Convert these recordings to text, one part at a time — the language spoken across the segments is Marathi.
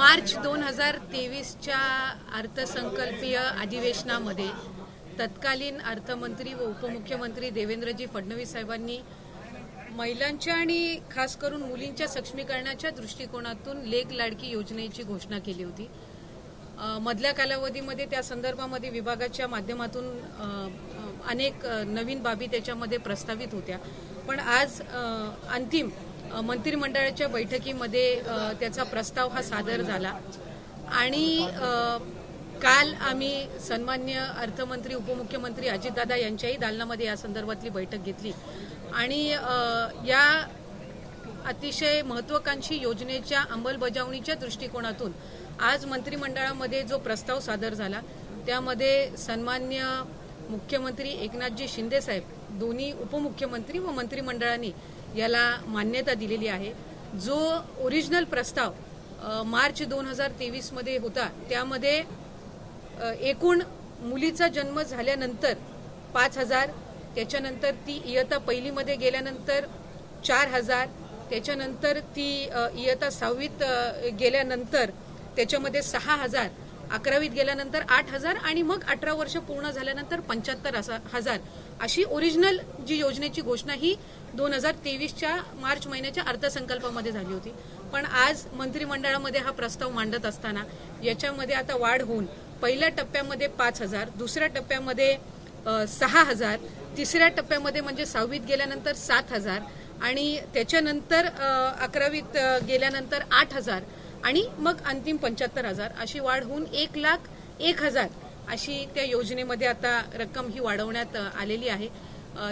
मार्च 2023च्या अर्थसंकल्पीय अधिवेशनामध्ये तत्कालीन अर्थमंत्री व उपमुख्यमंत्री देवेंद्रजी फडणवीस साहेबांनी महिलांच्या आणि खास करून मुलींच्या सक्षमीकरणाच्या दृष्टिकोनातून लेक लाडकी योजनेची घोषणा केली होती। मधल्या कालावधीमध्ये त्या संदर्भामध्ये विभागाच्या माध्यमातून अनेक नवीन बाबी त्याच्यामध्ये प्रस्तावित होत्या, पण आज अंतिम मंत्रिमंडळाच्या बैठकीमध्ये त्याचा प्रस्ताव हा सादर झाला आणि काल आम्ही सन्मान्य अर्थमंत्री उपमुख्यमंत्री अजितदादा यांच्याही दालनामध्ये या संदर्भातली बैठक घेतली आणि या अतिशय महत्त्वाकांक्षी योजनेच्या अंमलबजावणीच्या दृष्टिकोनातून आज मंत्रिमंडळामध्ये जो प्रस्ताव सादर झाला त्यामध्ये सन्मान्य मुख्यमंत्री एकनाथजी शिंदे साहेब, दोन्ही उपमुख्यमंत्री व मंत्रिमंडळाने याला मान्यता दिलेली आहे। जो ओरिजिनल प्रस्ताव मार्च 2023 मध्ये होता त्यामध्ये एकूण मुलीचा जन्म झाल्यानंतर 5,000, त्याच्यानंतर ती इयत्ता पहिलीमध्ये गेल्यानंतर 4,000, त्याच्यानंतर ती इयत्ता 6वीत गेल्यानंतर त्याच्यामध्ये 6,000, 11वीत गेल्यानंतर 8,000 आणि मग 18 वर्ष पूर्ण झाल्यानंतर 75,000 अशी ओरिजिनल जी योजनेची घोषणा ही 2023च्या मार्च महिन्याच्या अर्थसंकल्पामध्ये झाली होती। पण आज मंत्रिमंडळामध्ये हा प्रस्ताव मांडत असताना याच्यामध्ये आता वाढ होऊन पहिल्या टप्प्यामध्ये 5,000, दुसऱ्या टप्प्यामध्ये 6,000, तिसऱ्या टप्प्यामध्ये म्हणजे 6वीत गेल्यानंतर 7,000 आणि त्याच्यानंतर 11वीत गेल्यानंतर 8,000 आणि मग अंतिम 75,000 अशी वाढ होऊन 1,01,000 अशी त्या योजनेमध्ये आता रक्कम ही वाढवण्यात आलेली आहे।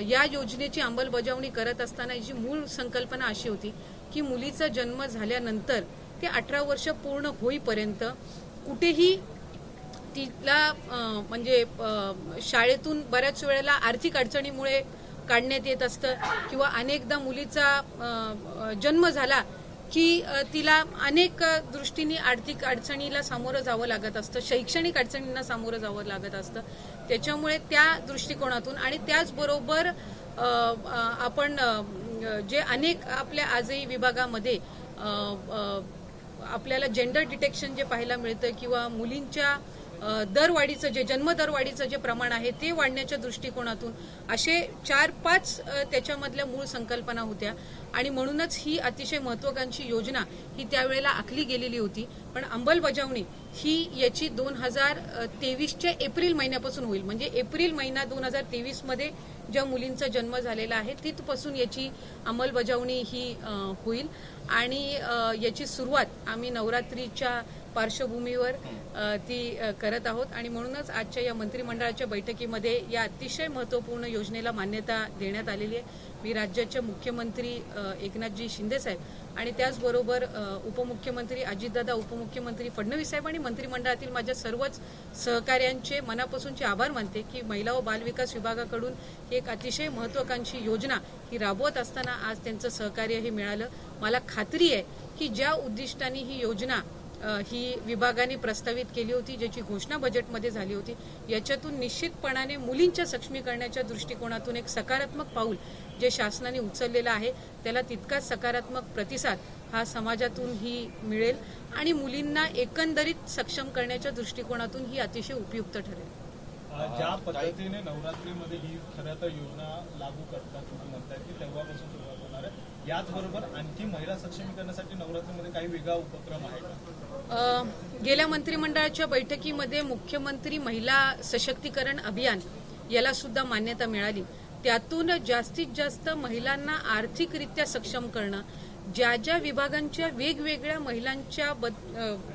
या योजनेची अंमलबजावणी करत असताना जी मूळ संकल्पना अशी होती की मुलीचा जन्म झाल्यानंतर ते 18 वर्ष पूर्ण होईपर्यंत कुठेही तिला म्हणजे शाळेतून बऱ्याच वेळेला आर्थिक अडचणीमुळे काढण्यात येत असतं किंवा अनेकदा मुलीचा जन्म झाला की तिला अनेक दृष्टीने आर्थिक अडचणीला सामोरं जावं लागत असतं, शैक्षणिक अडचणींना सामोरं जावं लागत असतं। त्याच्यामुळे त्या दृष्टिकोनातून आणि त्याचबरोबर आपण जे अनेक आपल्या आजही विभागामध्ये आपल्याला जेंडर डिटेक्शन जे पाहायला मिळतं किंवा मुलींच्या दरवाढीचं जे जन्मदरवाढीचं जे प्रमाण आहे ते वाढण्याच्या दृष्टिकोनातून असे 4-5 त्याच्यामधल्या मूळ संकल्पना होत्या आणि म्हणूनच ही अतिशय महत्त्वाकांक्षी योजना ही त्यावेळेला आखली गेलेली होती। पण अंमलबजावणी ही याची 2023च्या एप्रिल महिन्यापासून होईल, म्हणजे एप्रिल महिना 2023 मध्ये ज्या मुलींचा जन्म झालेला आहे तिथपासून याची अंमलबजावणी ही होईल आणि याची सुरुवात आम्ही नवरात्रीच्या पार्श्वभूमीवर ती करत आहोत आणि म्हणूनच आजच्या या मंत्रिमंडळाच्या बैठकीमध्ये या अतिशय महत्त्वपूर्ण योजनेला मान्यता देण्यात आलेली आहे। मी राज्याचे मुख्यमंत्री एकनाथजी शिंदे साहेब आणि त्याचबरोबर उपमुख्यमंत्री अजितदादा, उपमुख्यमंत्री फडणवीस साहेब आणि मंत्रिमंडळातील माझ्या सर्वच सहकार्यांचे मनापासूनचे आभार मानते की महिला व बालविकास विभागाकडून ही एक अतिशय महत्त्वाकांक्षी योजना ही राबवत असताना आज त्यांचं सहकार्य हे मिळालं। मला खात्री आहे की ज्या उद्दिष्टाने ही योजना ही विभागाने प्रस्तावित केली होती, ज्याची घोषणा बजेटमध्ये झाली होती, याच्यातून निश्चितपणाने मुलींच्या सक्षमीकरणाच्या दृष्टिकोनातून एक सकारात्मक पाऊल जे शासनाने उचललेलं आहे त्याला तितकाच सकारात्मक प्रतिसाद हा समाजातून ही मिळेल आणि मुलींना एकंदरीत सक्षम करण्याच्या दृष्टिकोनातून ही अतिशय उपयुक्त ठरेल। ज्या पद्धतीने नवरात्रीमध्ये ही खरं तर योजना लागू करतात तुम्ही म्हणताय की तेव्हापासून सुरुवात होणार आहे, याचबरोबर आणखी महिला सक्षमीकरणासाठी नवरात्रीमध्ये काही वेगळा उपक्रम आहे का? गेल्या मंत्रिमंडळाच्या बैठकीमध्ये मुख्यमंत्री महिला सशक्तीकरण अभियान याला सुद्धा मान्यता मिळाली। त्यातून जास्तीत जास्त महिलांना आर्थिकरित्या सक्षम करणं, ज्या ज्या विभागांच्या वेगवेगळ्या महिलांच्या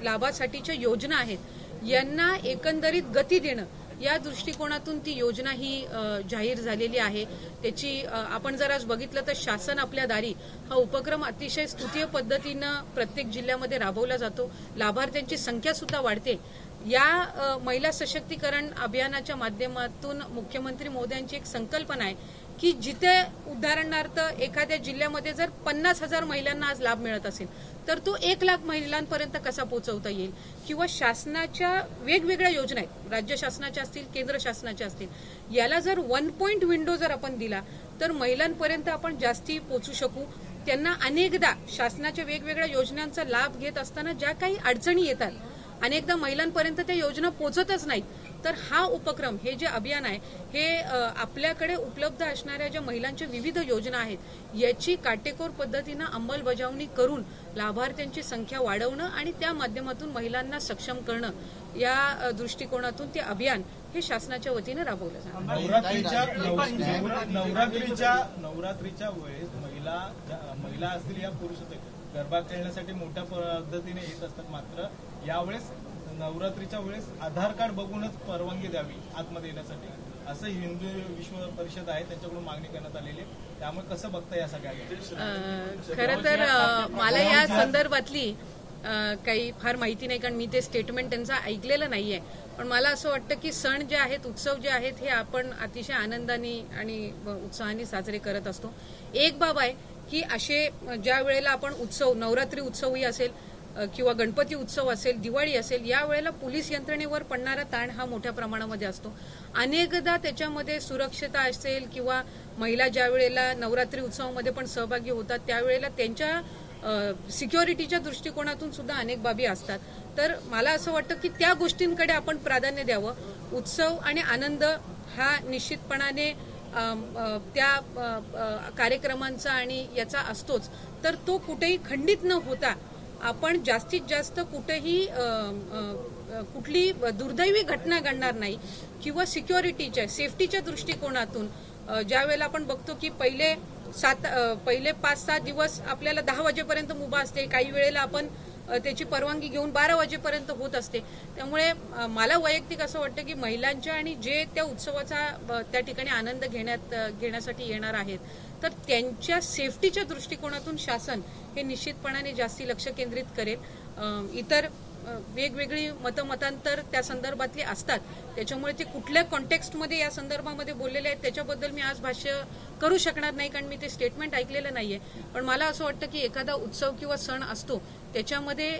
लाभासाठीच्या योजना आहेत यांना एकंदरीत गती देणं या दृष्टिकोनातून ती योजना ही जाहीर झालेली आहे। त्याची आपण जर आज बघितलं तर शासन आपल्या दारी हा उपक्रम अतिशय स्तुतीय पद्धतीनं प्रत्येक जिल्ह्यामध्ये राबवला जातो, लाभार्थ्यांची संख्या सुद्धा वाढते। या महिला सशक्तीकरण अभियानाच्या माध्यमातून मुख्यमंत्री महोदयांची एक संकल्पना आहे की जिथे उदाहरणार्थ एखाद्या जिल्ह्यामध्ये जर 50,000 महिलांना आज लाभ मिळत असेल तर तो 1,00,000 महिलांपर्यंत कसा पोहोचवता येईल किंवा शासनाच्या वेगवेगळ्या योजना आहेत, राज्य शासनाच्या असतील, केंद्र शासनाच्या असतील, याला जर 1 पॉइंट विंडो जर आपण दिला तर महिलांपर्यंत आपण जास्ती पोहोचू शकू त्यांना अनेकदा शासनाच्या वेगवेगळ्या योजनांचा लाभ घेत असताना ज्या काही अडचणी येतात, अनेकदा महिलांपर्यंत त्या योजना पोहोचतच नाहीत. तर हा उपक्रम, हे जे अभियान आहे, हे आपल्याकडे उपलब्ध असणाऱ्या ज्या महिलांच्या विविध योजना आहेत याची काटेकोर पद्धतीनं अंमलबजावणी करून लाभार्थ्यांची संख्या वाढवणं आणि त्या माध्यमातून महिलांना सक्षम करणं या दृष्टिकोनातून ते अभियान हे शासनाच्या वतीनं राबवलं जातं. नवरात्रीच्या वेळेस महिला असतील या पुरुष असतील गरबा खेळण्यासाठी मोठ्या पद्धतीने येत असतात. मात्र यावेळेस नवरात्रीच्या वेळेस आधार कार्ड बघूनच परवानगी द्यावी आतमध्ये येण्यासाठी, असं हिंदू विश्व परिषद आहे त्यांच्याकडून मागणी करण्यात आलेली आहे. त्यामुळे कसं बघता या सगळ्या? खरं तर मला या संदर्भातली काही फार माहिती नाही, कारण मी ते स्टेटमेंट त्यांचं ऐकलेलं नाहीये. पण मला असं वाटतं की सण जे आहेत, उत्सव जे आहेत, हे आपण अतिशय आनंदाने आणि उत्साहाने साजरे करत असतो. एक बाब आहे की असे ज्या वेळेला आपण उत्सव, नवरात्री उत्सवही असेल किंवा गणपती उत्सव असेल, दिवाळी असेल, या वेळेला पोलीस यंत्रणेवर पडणारा ताण हा मोठ्या प्रमाणामध्ये असतो. अनेकदा त्याच्यामध्ये सुरक्षता असेल किंवा महिला ज्या वेळेला नवरात्री उत्सवामध्ये पण सहभागी होतात त्यावेळेला त्यांच्या सिक्युरिटीच्या दृष्टिकोनातून सुद्धा अनेक बाबी असतात. तर मला असं वाटतं की त्या गोष्टींकडे आपण प्राधान्य द्यावं. उत्सव आणि आनंद हा निश्चितपणाने त्या कार्यक्रमांचा आणि याचा असतोच. तर तो कुठेही खंडित न होता आपण जास्तीत जास्त कुठेही कुठली दुर्दैवी घटना घडणार नाही किंवा सिक्युरिटीच्या, सेफ्टीच्या दृष्टिकोनातून ज्या वेळेला आपण बघतो की पहिले 5-7 दिवस आपल्याला 10 वाजेपर्यंत मुभा असते, काही वेळेला आपण त्याची परवानगी घेऊन 12 वाजेपर्यंत होत असते. त्यामुळे मला वैयक्तिक असं वाटतं की महिलांच्या आणि जे त्या उत्सवाचा त्या ठिकाणी आनंद घेण्यासाठी येणार आहेत तर त्यांच्या सेफ्टीच्या दृष्टिकोनातून शासन हे निश्चितपणाने जास्ती लक्ष केंद्रित करेल. इतर वेगवेगळी मतमतांतर त्या संदर्भातली असतात, त्याच्यामुळे ते कुठल्या कॉन्टेक्स्टमध्ये या संदर्भामध्ये बोललेले आहेत त्याच्याबद्दल मी आज भाष्य करू शकणार नाही, कारण मी ते स्टेटमेंट ऐकलेलं नाहीये. पण मला असं वाटतं की एखादा उत्सव किंवा सण असतो त्याच्यामध्ये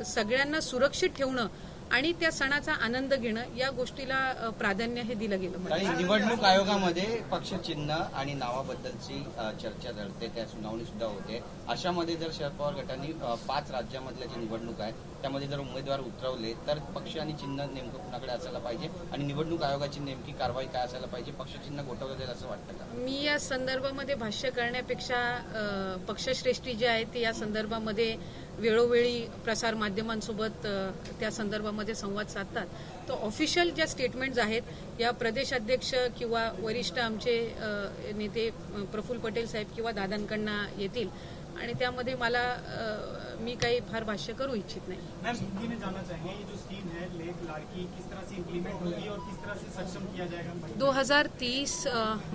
सगळ्यांना सुरक्षित ठेवणं आणि त्या सणाचा आनंद घेणं या गोष्टीला प्राधान्य हे दिलं गेलं पाहिजे. निवडणूक आयोगामध्ये पक्षचिन्ह आणि नावाबद्दलची चर्चा झडते, त्या सुनावणी सुद्धा होते. अशामध्ये जर शरद पवार गटांनी 5 राज्यामधल्या जी निवडणूक आहे त्यामध्ये जर उमेदवार उतरवले तर पक्ष आणि चिन्ह नेमकं कुणाकडे असायला पाहिजे आणि निवडणूक आयोगाची नेमकी कारवाई काय असायला पाहिजे, पक्षचिन्ह गोठवलं जाईल असं वाटतं का? मी या संदर्भामध्ये भाष्य करण्यापेक्षा पक्षश्रेष्ठी जे आहेत ते या संदर्भामध्ये वेळोवेळी प्रसार माध्यमांसोबत त्या संदर्भामध्ये संवाद साधतात. तर ऑफिशियल ज्या स्टेटमेंट्स आहेत या प्रदेशाध्यक्ष किंवा वरिष्ठ आमचे नेते प्रफुल्ल पटेल साहेब किंवा दादांकडनं येतील आणि त्यामध्ये मी काही फार भाष्य करू इच्छित नाही. मैम, हिंदी में जानना चाहेंगे ये जो स्कीम है लेक लाड़की किस तरह से इम्प्लीमेंट होगी और किस तरह से सक्षम किया जाएगा? 2030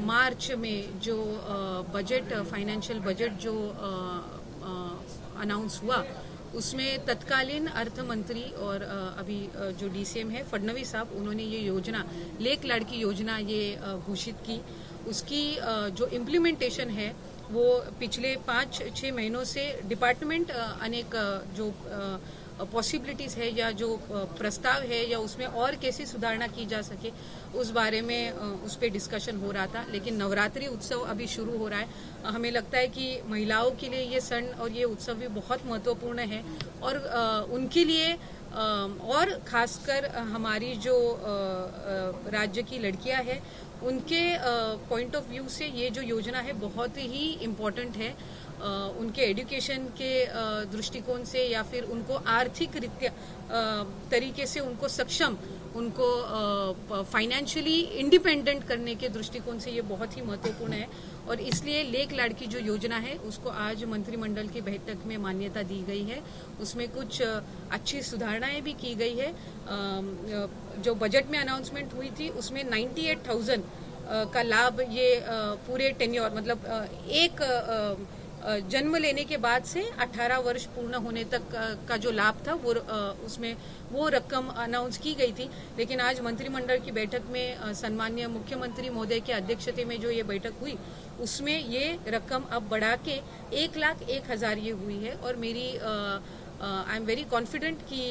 मार्च में जो बजट, फाइनेंशियल बजट जो अनाउंस हुआ उसमें तत्कालीन अर्थ मंत्री और अभी जो डीसीएम है फडणवीस साहब, उन्होंने ये योजना, लेक लाड़की योजना ये घोषित की. उसकी जो इम्प्लीमेंटेशन है वो पिछले 5-6 महीनों से डिपार्टमेंट अनेक जो पॉसिबिलिटीज है या जो प्रस्ताव है या उसमें और कैसी सुधारणा की जा सके उस बारे में उस पर डिस्कशन हो रहा था. लेकिन नवरात्रि उत्सव अभी शुरू हो रहा है. हमें लगता है कि महिलाओं के लिए ये सण और ये उत्सव भी बहुत महत्वपूर्ण है और उनके लिए और खासकर हमारी जो राज्य की लड़कियां हैं उनके पॉइंट ऑफ व्यू से ये जो योजना है बहुत ही इम्पोर्टेंट है. उनके एजुकेशन के दृष्टिकोण से या फिर उनको आर्थिक तरीके से उनको सक्षम, उनको फाइनेंशियली इंडिपेंडेंट करने के दृष्टिकोण से ये बहुत ही महत्वपूर्ण है. और इसलिए लेक लाड़की जो योजना है उसको आज मंत्रिमंडल की बैठक में मान्यता दी गई है. उसमें कुछ अच्छी सुधारणाएं भी की गई है. जो बजट में अनाउंसमेंट हुई थी उसमें 98,000 का लाभ ये पूरे टेन्योर, मतलब एक जन्म लेने के बाद से 18 वर्ष पूर्ण होने तक का जो लाभ था वो उसमें वो रकम अनाउंस की गई थी. लेकिन आज मंत्रिमंडल की बैठक में सम्माननीय मुख्यमंत्री महोदय की अध्यक्षता में जो ये बैठक हुई उसमें ये रकम अब बढ़ा के 1,01,000 ये हुई है. और मेरी आई एम वेरी कॉन्फिडेंट कि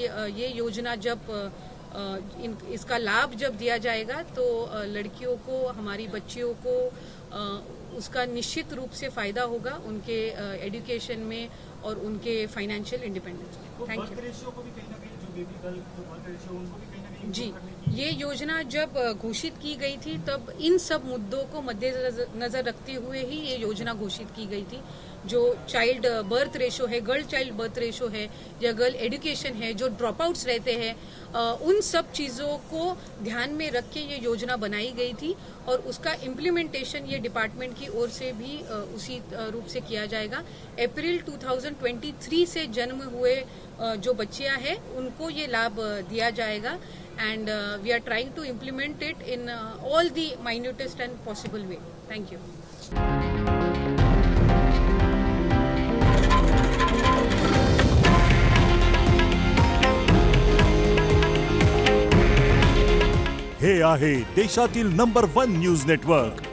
ये योजना जब इसका लाभ जब दिया जाएगा तो लड़कियों को, हमारी बच्चियों को उसका निश्चित रूप से फायदा होगा उनके एजुकेशन में और उनके फाइनेंशियल इंडिपेंडेंस में। Thank you. रेशियो को भी कहीं ना कहीं जो बेबी गर्ल जो बर्थ रेशियो उनको भी कहीं ना कहीं जी, ये योजना जब घोषित की गई थी तब इन सब मुद्दों को मद्देनजर रखते हुए ही ये योजना घोषित की गई थी। जो चाइल्ड बर्थ रेशो है, गर्ल चाइल्ड बर्थ रेशो है या गर्ल एजुकेशन है, जो ड्रॉप आउट्स रहते हैं, उन सब चीज़ों को ध्यान में रख के ये योजना बनाई गई थी और उसका इम्प्लीमेंटेशन ये डिपार्टमेंट की ओर से भी उसी रूप से किया जाएगा। अप्रैल 2023 से जन्म हुए जो बच्चियां हैं उनको ये लाभ दिया जाएगा and we are trying to implement it in all the minutest and possible way. Thank you. हे आहे देशातील नंबर 1 न्यूज नेटवर्क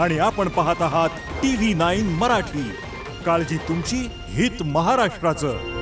आणि आपण पाहत आहात TV9 मराठी। काळजी तुमची, हित महाराष्ट्राचं।